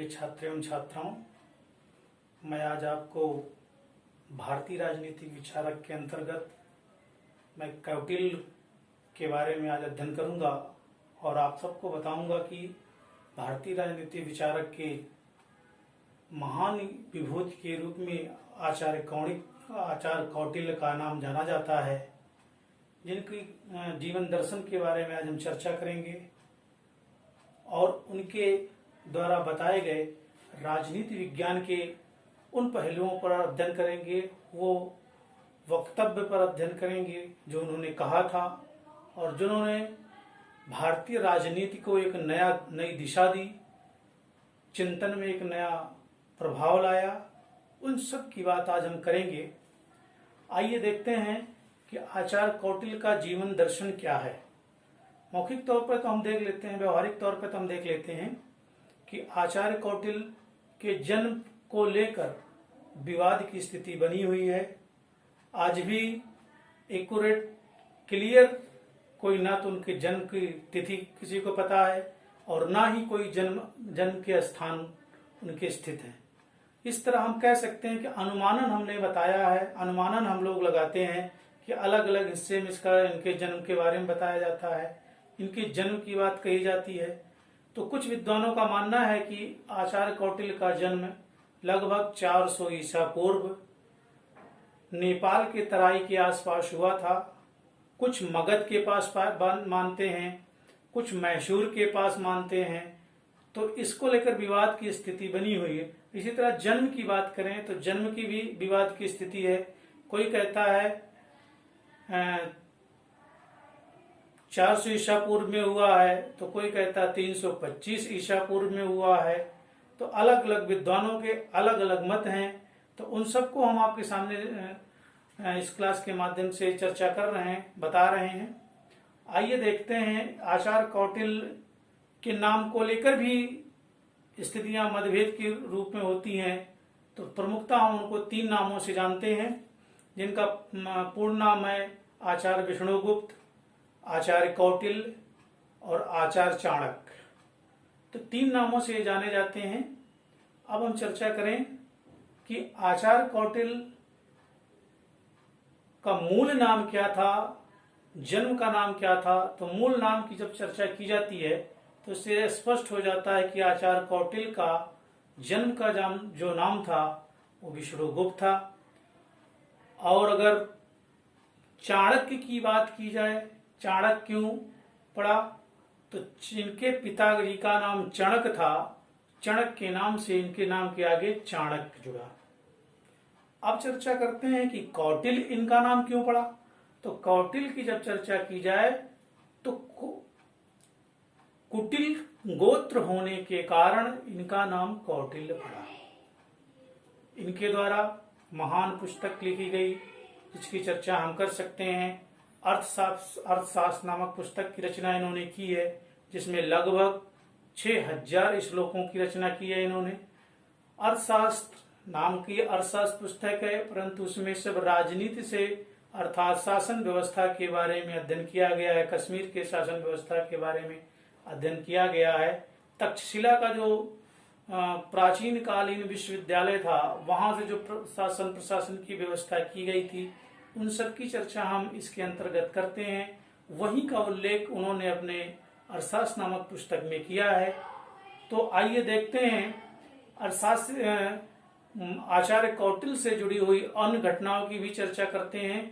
प्रिय छात्र एवं छात्राओं, मैं आज आपको भारतीय राजनीतिक विचारक के अंतर्गत मैं कौटिल्य के बारे में आज अध्ययन करूंगा और आप सबको बताऊंगा कि भारतीय राजनीतिक विचारक के महान विभूति के रूप में आचार्य कौटिल्य का नाम जाना जाता है, जिनकी जीवन दर्शन के बारे में आज हम चर्चा करेंगे और उनके द्वारा बताए गए राजनीति विज्ञान के उन पहलुओं पर अध्ययन करेंगे, वो वक्तव्य पर अध्ययन करेंगे जो उन्होंने कहा था और जिन्होंने भारतीय राजनीति को एक नई दिशा दी, चिंतन में एक नया प्रभाव लाया। उन सब की बात आज हम करेंगे। आइए देखते हैं कि आचार्य कौटिल्य का जीवन दर्शन क्या है। मौखिक तौर पर तो हम देख लेते हैं, व्यवहारिक तौर पर तो हम देख लेते हैं कि आचार्य कौटिल्य के जन्म को लेकर विवाद की स्थिति बनी हुई है। आज भी एक्यूरेट क्लियर कोई ना तो उनके जन्म की तिथि किसी को पता है और ना ही कोई जन्म के स्थान उनके स्थित है। इस तरह हम कह सकते हैं कि अनुमानन हमने बताया है, अनुमानन हम लोग लगाते हैं कि अलग अलग हिस्से में इसका इनके जन्म के बारे में बताया जाता है, इनके जन्म की बात कही जाती है। तो कुछ विद्वानों का मानना है कि आचार्य कौटिल्य का जन्म लगभग 400 ईसा पूर्व नेपाल के तराई के आसपास हुआ था। कुछ मगध के पास मानते हैं, कुछ मैसूर के पास मानते हैं। तो इसको लेकर विवाद की स्थिति बनी हुई है। इसी तरह जन्म की बात करें तो जन्म की भी विवाद की स्थिति है। कोई कहता है 400 ईसा पूर्व में हुआ है, तो कोई कहता है 325 ईसा पूर्व में हुआ है। तो अलग अलग विद्वानों के अलग अलग मत हैं। तो उन सबको हम आपके सामने इस क्लास के माध्यम से चर्चा कर रहे हैं, बता रहे हैं। आइए देखते हैं आचार्य कौटिल्य के नाम को लेकर भी स्थितियां मतभेद के रूप में होती हैं। तो प्रमुखता हम उनको 3 नामों से जानते हैं, जिनका पूर्ण नाम है आचार्य विष्णुगुप्त, आचार्य कौटिल्य और आचार्य चाणक्य। तो 3 नामों से जाने जाते हैं। अब हम चर्चा करें कि आचार्य कौटिल्य का मूल नाम क्या था, जन्म का नाम क्या था। तो मूल नाम की जब चर्चा की जाती है तो इससे स्पष्ट हो जाता है कि आचार्य कौटिल्य का जन्म का जो नाम था वो विष्णुगुप्त था। और अगर चाणक्य की बात की जाए, चाणक्य क्यों पड़ा, तो इनके पिताजी का नाम चणक था। चणक के नाम से इनके नाम के आगे चाणक्य जुड़ा। अब चर्चा करते हैं कि कौटिल्य इनका नाम क्यों पड़ा। तो कौटिल्य की जब चर्चा की जाए तो कुटिल गोत्र होने के कारण इनका नाम कौटिल्य पड़ा। इनके द्वारा महान पुस्तक लिखी गई, जिसकी चर्चा हम कर सकते हैं। अर्थशास्त्र नामक पुस्तक की रचना इन्होंने की है, जिसमें लगभग 6000 श्लोकों की रचना की है इन्होंने। अर्थशास्त्र नाम की अर्थशास्त्र पुस्तक है, परंतु उसमें सब राजनीति से अर्थात शासन व्यवस्था के बारे में अध्ययन किया गया है। कश्मीर के शासन व्यवस्था के बारे में अध्ययन किया गया है। तक्षशिला का जो प्राचीन कालीन विश्वविद्यालय था, वहां से जो शासन प्रशासन की व्यवस्था की गई थी, उन सब की चर्चा हम इसके अंतर्गत करते हैं। वहीं का उल्लेख उन्होंने अपने अर्थशास्त्र नामक पुस्तक में किया है। तो आइए देखते हैं अर्थशास्त्र आचार्य कौटिल्य से जुड़ी हुई अन्य घटनाओं की भी चर्चा करते हैं।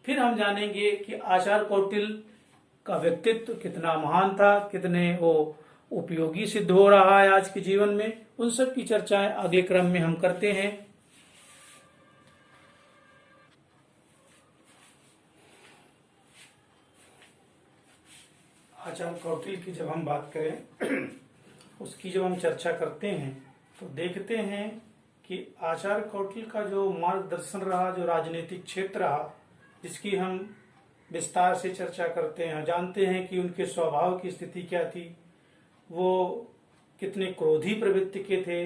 फिर हम जानेंगे कि आचार्य कौटिल्य का व्यक्तित्व कितना महान था, कितने वो उपयोगी सिद्ध हो रहा है आज के जीवन में। उन सब की चर्चाएं अगले क्रम में हम करते हैं। आचार्य कौटिल्य की जब हम बात करें, उसकी जब हम चर्चा करते हैं तो देखते हैं कि आचार्य कौटिल्य का जो मार्गदर्शन रहा, जो राजनीतिक क्षेत्र रहा, जिसकी हम विस्तार से चर्चा करते हैं। जानते हैं कि उनके स्वभाव की स्थिति क्या थी, वो कितने क्रोधी प्रवृत्ति के थे,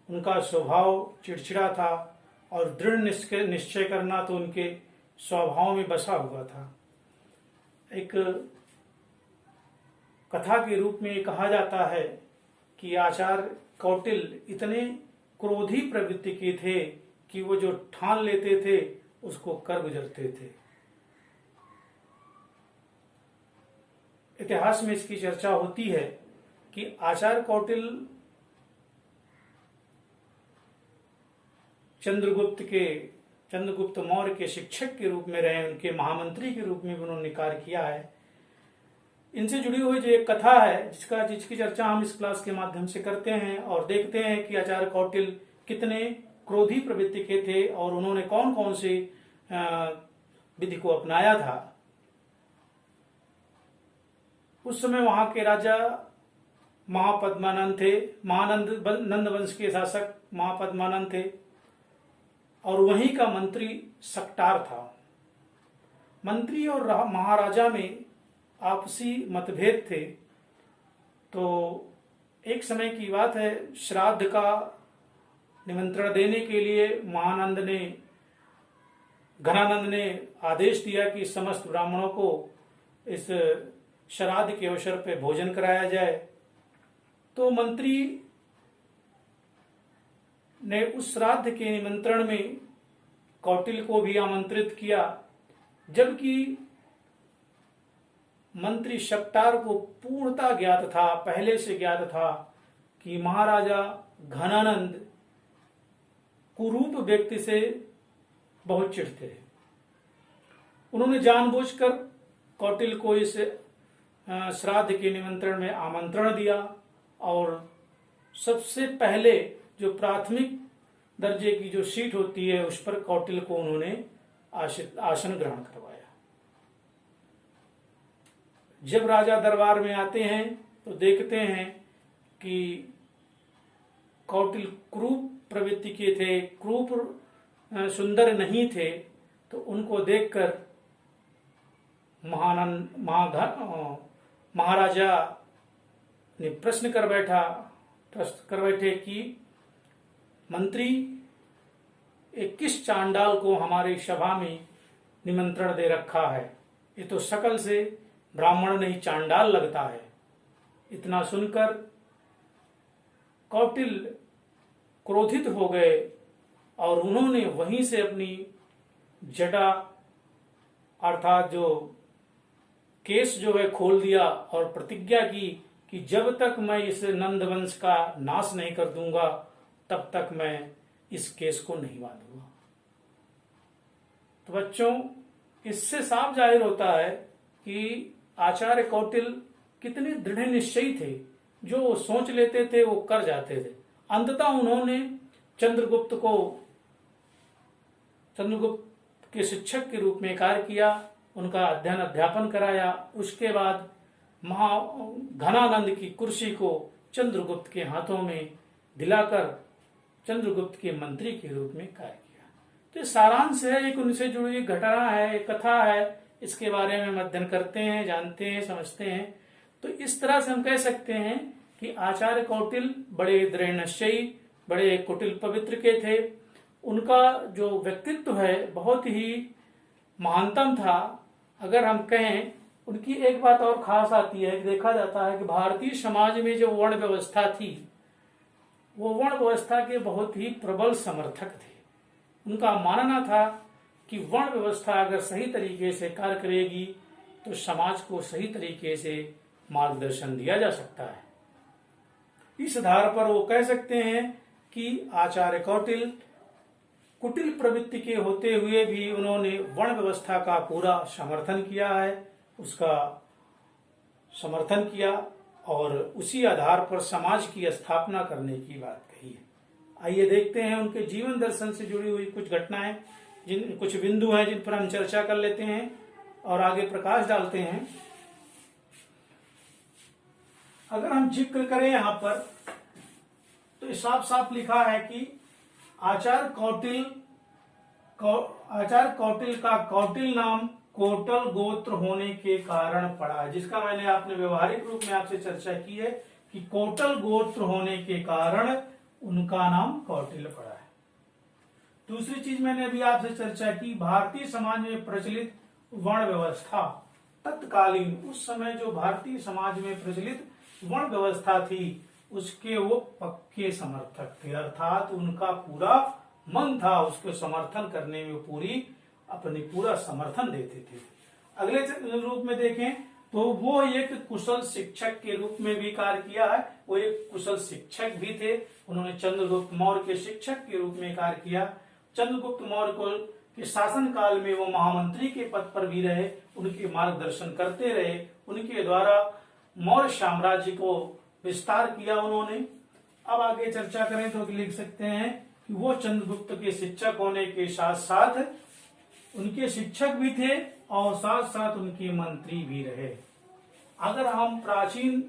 उनका स्वभाव चिड़चिड़ा था और दृढ़ निश्चय करना तो उनके स्वभाव में बसा हुआ था। एक कथा के रूप में कहा जाता है कि आचार्य कौटिल्य इतने क्रोधी प्रवृत्ति के थे कि वो जो ठान लेते थे उसको कर गुजरते थे। इतिहास में इसकी चर्चा होती है कि आचार्य कौटिल्य चंद्रगुप्त मौर्य के शिक्षक के रूप में रहे, उनके महामंत्री के रूप में भी उन्होंने कार्य किया है। इनसे जुड़ी हुई जो एक कथा है जिसकी चर्चा हम इस क्लास के माध्यम से करते हैं और देखते हैं कि आचार्य कौटिल्य कितने क्रोधी प्रवृत्ति के थे और उन्होंने कौन कौन से विधि को अपनाया था। उस समय वहां के राजा महापद्मानंद थे, नंद वंश के शासक महापद्मानंद थे और वहीं का मंत्री सक्टार था। मंत्री और महाराजा में आपसी मतभेद थे। तो एक समय की बात है, श्राद्ध का निमंत्रण देने के लिए घनानंद ने आदेश दिया कि समस्त ब्राह्मणों को इस श्राद्ध के अवसर पर भोजन कराया जाए। तो मंत्री ने उस श्राद्ध के निमंत्रण में कौटिल्य को भी आमंत्रित किया, जबकि मंत्री सक्टार को पूर्णतः ज्ञात था, पहले से ज्ञात था कि महाराजा घनानंद कुरूप व्यक्ति से बहुत चिढ़ते हैं। उन्होंने जानबूझकर कौटिल्य को इस श्राद्ध के निमंत्रण में आमंत्रण दिया और सबसे पहले जो प्राथमिक दर्जे की जो सीट होती है उस पर कौटिल्य को उन्होंने आसन ग्रहण करवाया। जब राजा दरबार में आते हैं तो देखते हैं कि कौटिल्य क्रूप प्रवृत्ति के थे, क्रूप सुंदर नहीं थे। तो उनको देखकर महाराजा ने प्रश्न कर बैठे कि मंत्री एक किस चांडाल को हमारी सभा में निमंत्रण दे रखा है, ये तो शकल से ब्राह्मण नहीं चांडाल लगता है। इतना सुनकर कौटिल्य क्रोधित हो गए और उन्होंने वहीं से अपनी जटा अर्थात जो केस जो है खोल दिया और प्रतिज्ञा की कि जब तक मैं इस नंद वंश का नाश नहीं कर दूंगा तब तक मैं इस केस को नहीं बांधूंगा। तो बच्चों, इससे साफ जाहिर होता है कि आचार्य कौटिल्य कितने दृढ़ निश्चयी थे, जो वो सोच लेते थे वो कर जाते थे। अंततः उन्होंने चंद्रगुप्त के शिक्षक के रूप में कार्य किया, उनका अध्ययन अध्यापन कराया। उसके बाद घनानंद की कुर्सी को चंद्रगुप्त के हाथों में दिलाकर चंद्रगुप्त के मंत्री के रूप में कार्य किया। तो सारांश है, एक उनसे जुड़ी एक घटना है, एक कथा है, इसके बारे में हम अध्ययन करते हैं, जानते हैं, समझते हैं। तो इस तरह से हम कह सकते हैं कि आचार्य कौटिल्य बड़े दृढ़ निश्चयी, बड़े कुटिल पवित्र के थे। उनका जो व्यक्तित्व है बहुत ही महानतम था। अगर हम कहें, उनकी एक बात और खास आती है कि देखा जाता है कि भारतीय समाज में जो वर्ण व्यवस्था थी वो वर्ण व्यवस्था के बहुत ही प्रबल समर्थक थे। उनका मानना था कि वर्ण व्यवस्था अगर सही तरीके से कार्य करेगी तो समाज को सही तरीके से मार्गदर्शन दिया जा सकता है। इस आधार पर वो कह सकते हैं कि आचार्य कौटिल्य कुटिल प्रवृत्ति के होते हुए भी उन्होंने वर्ण व्यवस्था का पूरा समर्थन किया है, उसका समर्थन किया और उसी आधार पर समाज की स्थापना करने की बात कही है। आइए देखते हैं उनके जीवन दर्शन से जुड़ी हुई कुछ घटनाएं, कुछ बिंदु हैं जिन पर हम चर्चा कर लेते हैं और आगे प्रकाश डालते हैं। अगर हम जिक्र करें यहाँ पर तो साफ साफ लिखा है कि आचार्य कौटिल्य का कौटिल नाम कोटल गोत्र होने के कारण पड़ा है, जिसका मैंने आपने व्यवहारिक रूप में आपसे चर्चा की है कि कोटल गोत्र होने के कारण उनका नाम कौटिल्य पड़ा है। दूसरी चीज मैंने अभी आपसे चर्चा की, भारतीय समाज में प्रचलित वर्ण व्यवस्था तत्कालीन, उस समय जो भारतीय समाज में प्रचलित वर्ण व्यवस्था थी उसके वो पक्के समर्थक थे, अर्थात उनका पूरा मन था उसको समर्थन करने में, अपनी पूरा समर्थन देते थे। अगले रूप में देखें तो वो एक कुशल शिक्षक के रूप में भी कार्य किया है। वो एक कुशल शिक्षक भी थे। उन्होंने चंद्रगुप्त मौर्य के शिक्षक के रूप में कार्य किया। चंद्रगुप्त मौर्य को के शासन काल में वो महामंत्री के पद पर भी रहे, उनके मार्गदर्शन करते रहे, उनके द्वारा मौर्य साम्राज्य को विस्तार किया उन्होंने। अब आगे चर्चा करें तो लिख सकते हैं कि वो चंद्रगुप्त के शिक्षक होने के साथ साथ उनके शिक्षक भी थे और साथ साथ उनके मंत्री भी रहे। अगर हम प्राचीन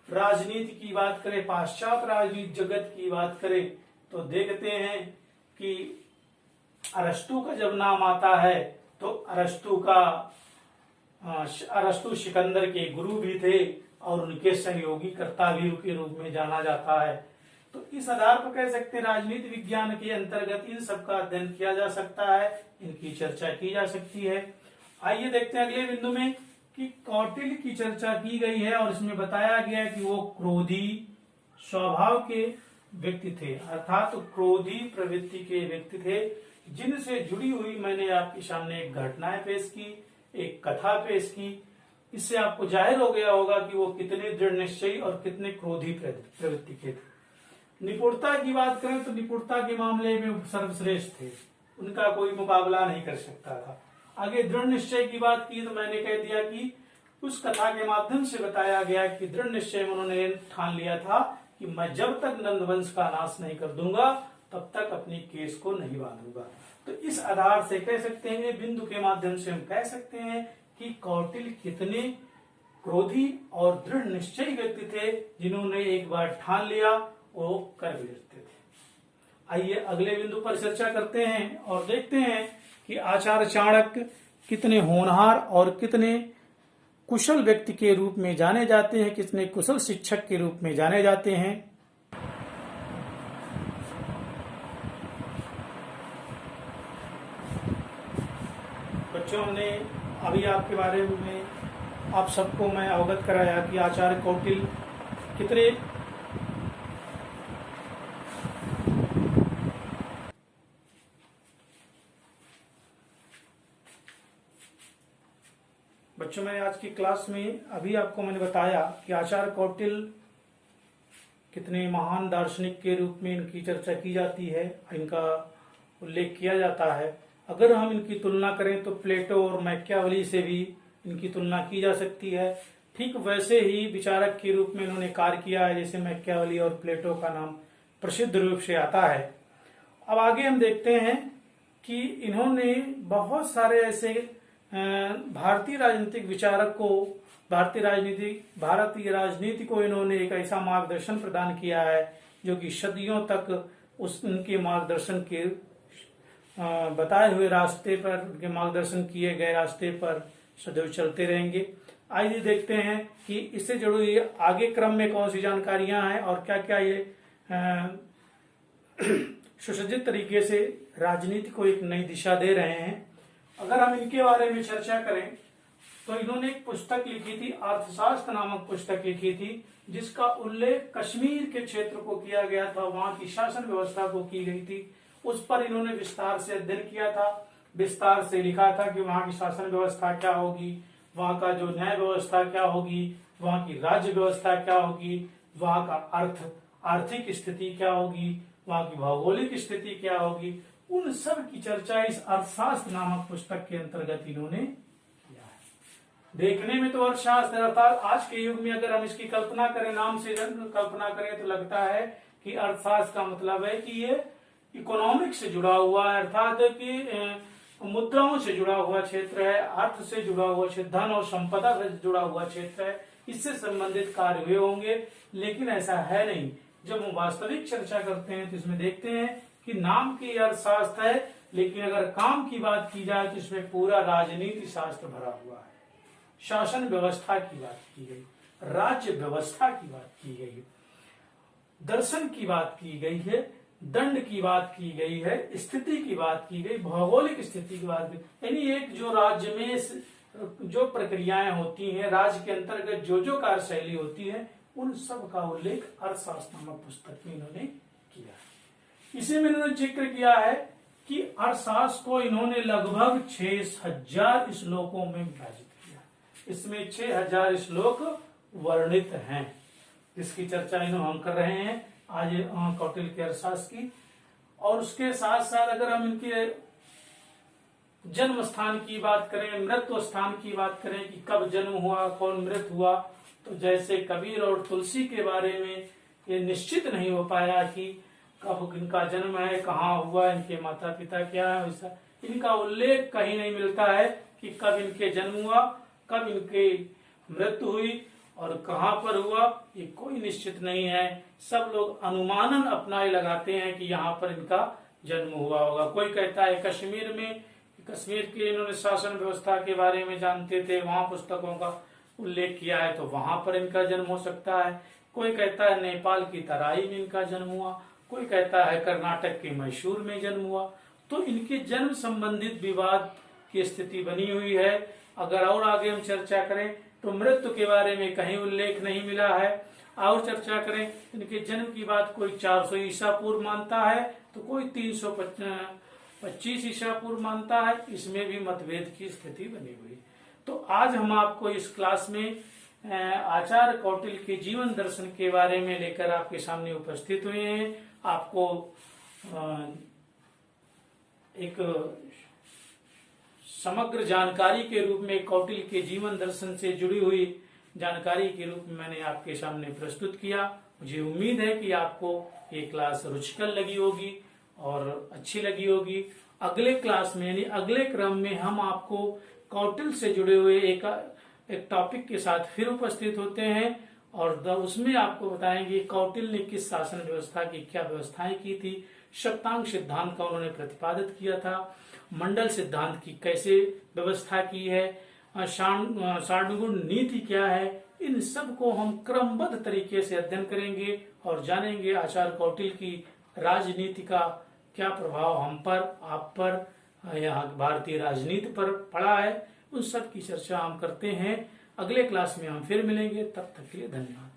राजनीति की बात करें, पाश्चात्य राजनीति जगत की बात करें, तो देखते हैं कि अरस्तु का जब नाम आता है तो अरस्तु सिकंदर के गुरु भी थे और उनके सहयोगी कर्ता भी के रूप में जाना जाता है। तो इस आधार पर कह सकते हैं राजनीति विज्ञान के अंतर्गत इन सब का अध्ययन किया जा सकता है, इनकी चर्चा की जा सकती है। आइए देखते हैं अगले बिंदु में कि कौटिल्य की चर्चा की गई है और इसमें बताया गया है कि वो क्रोधी स्वभाव के व्यक्ति थे, अर्थात तो क्रोधी प्रवृत्ति के व्यक्ति थे, जिनसे जुड़ी हुई मैंने आपके सामने एक घटनाएं पेश की, एक कथा पेश की। इससे आपको जाहिर हो गया होगा कि वो कितने दृढ़ निश्चयी और कितने क्रोधी प्रवृत्ति के थे। निपुणता की बात करें तो निपुणता के मामले में सर्वश्रेष्ठ थे, उनका कोई मुकाबला नहीं कर सकता था। आगे दृढ़ निश्चय की बात की तो मैंने कह दिया कि उस कथा के माध्यम से बताया गया कि दृढ़ निश्चय में उन्होंने ठान लिया था कि मैं जब तक नंदवंश का नाश नहीं कर दूंगा तब तक अपनी केस को नहीं बांधूंगा। तो इस आधार से कह सकते हैं, बिंदु के माध्यम से हम कह सकते हैं कि कौटिल्य कितने क्रोधी और दृढ़ निश्चयी व्यक्ति थे, जिन्होंने एक बार ठान लिया वो कर बैठते थे। आइए अगले बिंदु पर चर्चा करते हैं और देखते हैं कि आचार्य चाणक्य कितने होनहार और कितने कुशल व्यक्ति के रूप में जाने जाते हैं, कितने कुशल शिक्षक के रूप में जाने जाते हैं। बच्चों, हमने अभी आपके बारे में आप सबको मैं अवगत कराया कि आचार्य कौटिल्य कितने बच्चों, मैं आज की क्लास में अभी आपको मैंने बताया कि आचार्य कौटिल्य कितने महान दार्शनिक के रूप में इनकी चर्चा की जाती है, इनका उल्लेख किया जाता है। अगर हम इनकी तुलना करें तो प्लेटो और मैकियावेली से भी इनकी तुलना की जा सकती है। ठीक वैसे ही विचारक के रूप में इन्होंने कार्य किया है, जैसे मैकियावेली और प्लेटो का नाम प्रसिद्ध रूप से आता है। अब आगे हम देखते हैं कि इन्होंने बहुत सारे ऐसे भारतीय राजनीतिक विचारक को, भारतीय राजनीति को इन्होंने एक ऐसा मार्गदर्शन प्रदान किया है जो कि सदियों तक उनके मार्गदर्शन के बताए हुए रास्ते पर, उनके मार्गदर्शन किए गए रास्ते पर सदैव चलते रहेंगे। आइए देखते हैं कि इससे जुड़ी हुई आगे क्रम में कौन सी जानकारियां हैं और क्या क्या ये सुसज्जित तरीके से राजनीति को एक नई दिशा दे रहे हैं। अगर हम इनके बारे में चर्चा करें तो इन्होंने एक पुस्तक लिखी थी, अर्थशास्त्र नामक पुस्तक लिखी थी, जिसका उल्लेख कश्मीर के क्षेत्र को किया गया था, वहां की शासन व्यवस्था को की गई थी। उस पर इन्होंने विस्तार से अध्ययन किया था, विस्तार से लिखा था कि वहां की शासन व्यवस्था क्या होगी, वहां का जो न्याय व्यवस्था क्या होगी, वहां की राज्य व्यवस्था क्या होगी, वहां का आर्थिक स्थिति क्या होगी, वहां की भौगोलिक स्थिति क्या होगी, उन सब की चर्चा इस अर्थशास्त्र नामक पुस्तक के अंतर्गत इन्होंने किया है। देखने में तो अर्थशास्त्र अर्थात आज के युग में अगर हम इसकी कल्पना करें, नाम से कल्पना करें, तो लगता है कि अर्थशास्त्र का मतलब है कि ये इकोनॉमिक्स से जुड़ा हुआ है, अर्थात कि मुद्राओं से जुड़ा हुआ क्षेत्र है, अर्थ से जुड़ा हुआ क्षेत्र, धन और संपदा से जुड़ा हुआ क्षेत्र है, इससे संबंधित कार्य हुए होंगे। लेकिन ऐसा है नहीं। जब हम वास्तविक चर्चा करते हैं तो इसमें देखते हैं कि नाम की अर्थशास्त्र है, लेकिन अगर काम की बात की जाए तो इसमें पूरा राजनीति शास्त्र भरा हुआ है। शासन व्यवस्था की बात की गई, राज्य व्यवस्था की बात की गई, दर्शन की बात की गई है, दंड की बात की गई है, स्थिति की बात की गई, भौगोलिक स्थिति की बात की, यानी एक जो राज्य में जो प्रक्रियाएं होती हैं, राज्य के अंतर्गत जो जो कार्यशैली होती है, उन सब का उल्लेख अर्थशास्त्र नामक पुस्तक में इन्होंने किया है। इसी में इन्होंने जिक्र किया है कि अर्थशास्त्र को इन्होंने लगभग 6000 श्लोकों में विभाजित किया। इसमें 6000 श्लोक वर्णित हैं, जिसकी चर्चा हम कर रहे हैं आज कौटिल्य के अर्थशास्त्र की। और उसके साथ साथ अगर हम इनके जन्म स्थान की बात करें, मृत्यु स्थान की बात करें कि कब जन्म हुआ, कौन मृत हुआ, तो जैसे कबीर और तुलसी के बारे में ये निश्चित नहीं हो पाया कि कब इनका जन्म है, कहाँ हुआ, इनके माता पिता क्या है, वैसा इनका उल्लेख कहीं नहीं मिलता है कि कब इनके जन्म हुआ, कब इनके मृत्यु हुई और कहाँ पर हुआ, ये कोई निश्चित नहीं है। सब लोग अनुमानन अपना ही लगाते हैं कि यहाँ पर इनका जन्म हुआ होगा। कोई कहता है कश्मीर में, कश्मीर की इन्होंने शासन व्यवस्था के बारे में जानते थे, वहां पुस्तकों का उल्लेख किया है तो वहां पर इनका जन्म हो सकता है। कोई कहता है नेपाल की तराई में इनका जन्म हुआ, कोई कहता है कर्नाटक के मैसूर में जन्म हुआ। तो इनके जन्म संबंधित विवाद की स्थिति बनी हुई है। अगर और आगे हम चर्चा करें तो मृत्यु के बारे में कहीं उल्लेख नहीं मिला है। और चर्चा करें इनके जन्म की बात, कोई 400 ईसा पूर्व मानता है तो कोई 325 ईसा पूर्व मानता है। इसमें भी मतभेद की स्थिति बनी हुई। तो आज हम आपको इस क्लास में आचार्य कौटिल्य के जीवन दर्शन के बारे में लेकर आपके सामने उपस्थित हुए हैं। आपको एक समग्र जानकारी के रूप में कौटिल्य के जीवन दर्शन से जुड़ी हुई जानकारी के रूप में मैंने आपके सामने प्रस्तुत किया। मुझे उम्मीद है कि आपको ये क्लास रुचिकर लगी होगी और अच्छी लगी होगी। अगले क्लास में यानी अगले क्रम में हम आपको कौटिल्य से जुड़े हुए एक टॉपिक के साथ फिर उपस्थित होते हैं और उसमें आपको बताएंगे कौटिल्य ने किस शासन व्यवस्था की क्या व्यवस्थाएं की थी, सप्तांग सिद्धांत का उन्होंने प्रतिपादित किया था, मंडल सिद्धांत की कैसे व्यवस्था की है, सारणगुण नीति क्या है। इन सब को हम क्रमबद्ध तरीके से अध्ययन करेंगे और जानेंगे आचार्य कौटिल्य की राजनीति का क्या प्रभाव हम पर, आप पर, यहाँ भारतीय राजनीति पर पड़ा है। उन सब की चर्चा हम करते हैं। अगले क्लास में हम फिर मिलेंगे, तब तक के लिए धन्यवाद।